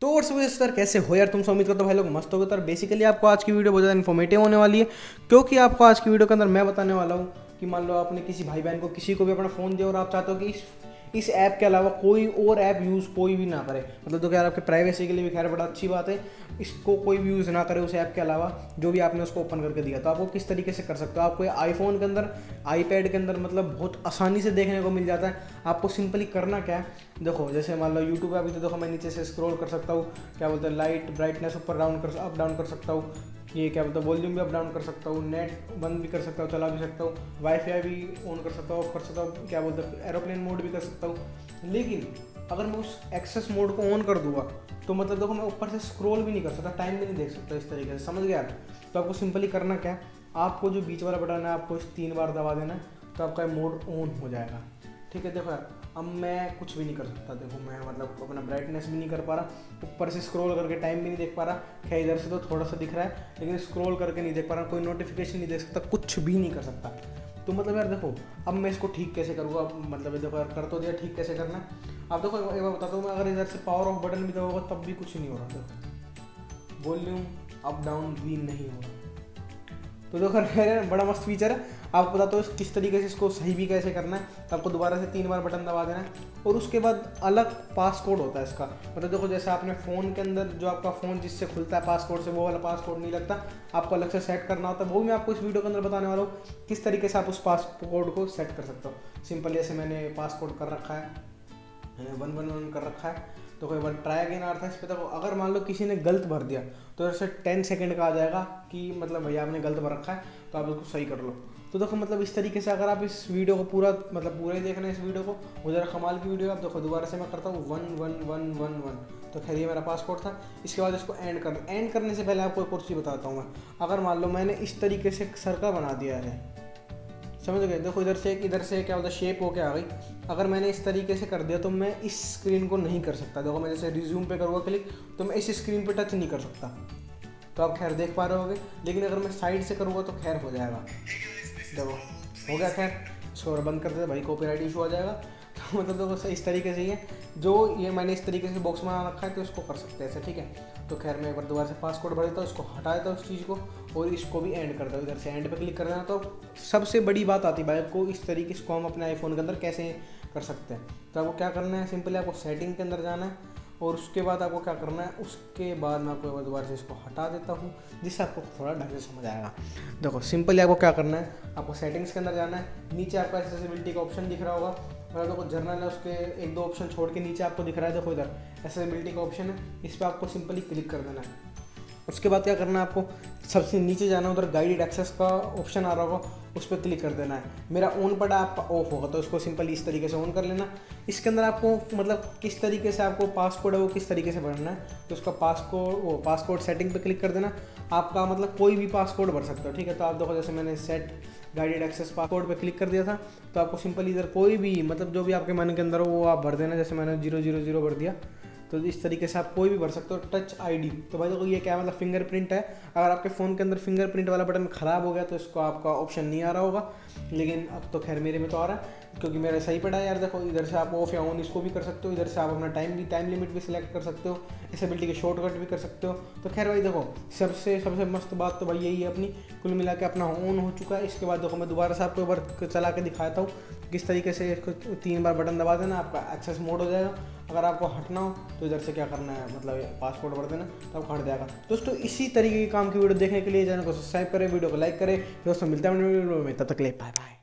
तो और सुबह सर कैसे हो यार, तुमसे उम्मीद करता हूँ भाई लोग मस्त होगे। तो बेसिकली आपको आज की वीडियो बहुत ज़्यादा इन्फॉर्मेटिव होने वाली है, क्योंकि आपको आज की वीडियो के अंदर मैं बताने वाला हूँ कि मान लो आपने किसी भाई बहन को, किसी को भी अपना फ़ोन दिया और आप चाहते हो कि इस ऐप के अलावा कोई और ऐप यूज़ कोई भी ना करे, मतलब तो क्या आपके प्राइवेसी के लिए भी खैर बड़ा अच्छी बात है, इसको कोई भी यूज़ ना करे उस ऐप के अलावा जो भी आपने उसको ओपन करके दिया। तो आपको किस तरीके से कर सकते हो, आपको आईफोन के अंदर, आईपैड के अंदर मतलब बहुत आसानी से देखने को मिल जाता है। आपको सिंपली करना क्या है, देखो जैसे मान लो यूट्यूब पे अभी तो देखो मैं नीचे से स्क्रॉल कर सकता हूँ, क्या बोलते हैं लाइट ब्राइटनेस ऊपर डाउन कर अप डाउन कर सकता हूँ, ये क्या बोलते हैं वॉल्यूम भी अप डाउन कर सकता हूँ, नेट बंद भी कर सकता हूँ, चला भी सकता हूँ, वाईफाई भी ऑन कर सकता हूँ, ऑफ कर सकता हूँ, क्या बोलते हैं एरोप्लेन मोड भी कर सकता हूँ। लेकिन अगर मैं उस एक्सेस मोड को ऑन कर दूंगा तो मतलब देखो मैं ऊपर से स्क्रॉल भी नहीं कर सकता, टाइम भी नहीं देख सकता इस तरीके से, समझ गया। तो आपको सिंपली करना क्या है, आपको जो बीच वाला बटन है आपको इस 3 बार दबा देना है, तो आपका मोड ऑन हो जाएगा। ठीक है, देखो यार अब मैं कुछ भी नहीं कर सकता, देखो मैं मतलब अपना ब्राइटनेस भी नहीं कर पा रहा, ऊपर से स्क्रॉल करके टाइम भी नहीं देख पा रहा, खैर इधर से तो थोड़ा सा दिख रहा है लेकिन स्क्रॉल करके नहीं देख पा रहा, कोई नोटिफिकेशन नहीं देख सकता, कुछ भी नहीं कर सकता। तो मतलब यार देखो अब मैं इसको ठीक कैसे करूँगा, मतलब देखो यार कर तो दिया, ठीक कैसे करना है अब देखो एक बार बताता हूँ मैं। अगर इधर से पावर ऑफ बटन भी दबाऊंगा तब भी कुछ नहीं हो रहा, देखो वॉल्यूम अप डाउन भी नहीं हो रहा। तो देखो बड़ा मस्त फीचर है, आपको बताता हूँ किस तरीके से इसको सही भी कैसे करना है। तो आपको दोबारा से 3 बार बटन दबा देना है और उसके बाद अलग पासकोड होता है इसका, मतलब देखो जैसे आपने फ़ोन के अंदर जो आपका फ़ोन जिससे खुलता है पासकोड से, वो वाला पासकोड नहीं लगता, आपको अलग से सेट करना होता है। वो भी मैं आपको इस वीडियो के अंदर बताने वाला हूँ किस तरीके से आप उस पासकोड को सेट कर सकते हो। सिंपल जैसे मैंने पासकोड कर रखा है 111 कर रखा है, तो कोई बार ट्राई अगेन आ रहा था इस पर। देखो अगर मान लो किसी ने गलत भर दिया तो ऐसे 10 सेकंड का आ जाएगा कि मतलब भैया आपने गलत भर रखा है तो आप उसको सही कर लो। तो देखो मतलब इस तरीके से अगर आप इस वीडियो को पूरा मतलब पूरा ही देखना है इस वीडियो को, वो जरा कमाल की वीडियो है। आप देखो दोबारा से मैं करता हूँ 11111, तो खैर ये मेरा पासपोर्ट था। इसके बाद इसको एंड करने से पहले आपको एक और चीज़ बताता हूँ मैं। अगर मान लो मैंने इस तरीके से एक सर्कल बना दिया है, समझ गए, देखो इधर से क्या होता है शेप होके आ गई। अगर मैंने इस तरीके से कर दिया तो मैं इस स्क्रीन को नहीं कर सकता। देखो मैं जैसे रिज्यूम पे करूँगा क्लिक तो मैं इस स्क्रीन पे टच नहीं कर सकता, तो आप खैर देख पा रहे होगे। लेकिन अगर मैं साइड से करूँगा तो खैर हो जाएगा, देखो हो गया। खैर इसको बंद कर दे भाई, कॉपीराइट इशू आ जाएगा। तो मतलब देखो इस तरीके से ही है, जो ये मैंने इस तरीके से बॉक्स बना रखा है तो इसको कर सकते हैं ऐसे, ठीक है। तो खैर मैं एक बार दोबारा से पासकोड भर देता हूँ, इसको हटा देता हूँ उस चीज़ को और इसको भी एंड करता हूँ। इधर से एंड पे क्लिक कर देना। तो सबसे बड़ी बात आती है भाई को इस तरीके से हम अपने आईफोन के अंदर कैसे कर सकते हैं। तो आपको क्या करना है, सिंपली आपको सेटिंग के अंदर जाना है और उसके बाद आपको क्या करना है, उसके बाद मैं आपको दोबारा से इसको हटा देता हूँ जिससे आपको थोड़ा ढंग से समझ आएगा। देखो सिंपली आपको क्या करना है, आपको सेटिंग्स के अंदर जाना है, नीचे आपका एक्सेसिबिलिटी का ऑप्शन दिख रहा होगा, मतलब देखो जर्नल है उसके 1-2 ऑप्शन छोड़ के नीचे आपको दिख रहा है, देखो इधर एक्सेसिबिलिटी का ऑप्शन है, इस पर आपको सिंपली क्लिक कर देना है। उसके बाद क्या करना है, आपको सबसे नीचे जाना है, उधर गाइडेड एक्सेस का ऑप्शन आ रहा होगा, उस पर क्लिक कर देना है। मेरा ऑन पड़ा, आपका ऑफ होगा, तो इसको सिंपली इस तरीके से ऑन कर लेना। इसके अंदर आपको मतलब किस तरीके से आपको पासकोड है वो किस तरीके से भरना है, तो उसका पासकोड सेटिंग पे क्लिक कर देना। आपका मतलब कोई भी पासकोड भर सकते हो, ठीक है। तो आप देखो जैसे मैंने सेट गाइडेड एक्सेस पासकोड पे क्लिक कर दिया था, तो आपको सिंपली इधर कोई भी मतलब जो भी आपके मन के अंदर हो वो आप भर देना। जैसे मैंने 000 भर दिया, तो इस तरीके से आप कोई भी भर सकते हो। टच आईडी, तो भाई देखो ये क्या मतलब फिंगरप्रिंट है। अगर आपके फ़ोन के अंदर फिंगरप्रिंट वाला बटन ख़राब हो गया तो इसको आपका ऑप्शन नहीं आ रहा होगा, लेकिन अब तो खैर मेरे में तो आ रहा है क्योंकि मेरा सही पड़ा है यार। देखो इधर से आप ऑफ या ऑन इसको भी कर सकते हो, इधर से आप अपना टाइम लिमिट भी सिलेक्ट कर सकते हो, एक्सेसिबिलिटी के शॉर्टकट भी कर सकते हो। तो खैर भाई देखो सबसे मस्त बात तो भाई यही है अपनी, कुल मिला के अपना ऑन हो चुका है। इसके बाद देखो मैं दोबारा से आपको एक बार चला के दिखाता हूँ किस तरीके से इसको 3 बार बटन दबा देना, आपका एक्सेस मोड हो जाएगा। अगर आपको हटना हो तो इधर से क्या करना है, मतलब पासपोर्ट भर देना, तो आपको हट जाएगा। दोस्तों इसी तरीके के काम की वीडियो देखने के लिए चैनल को सब्सक्राइब करें, वीडियो को लाइक करें। दोस्तों मिलते हैं वीडियो में, तब तक के लिए बाय बाय।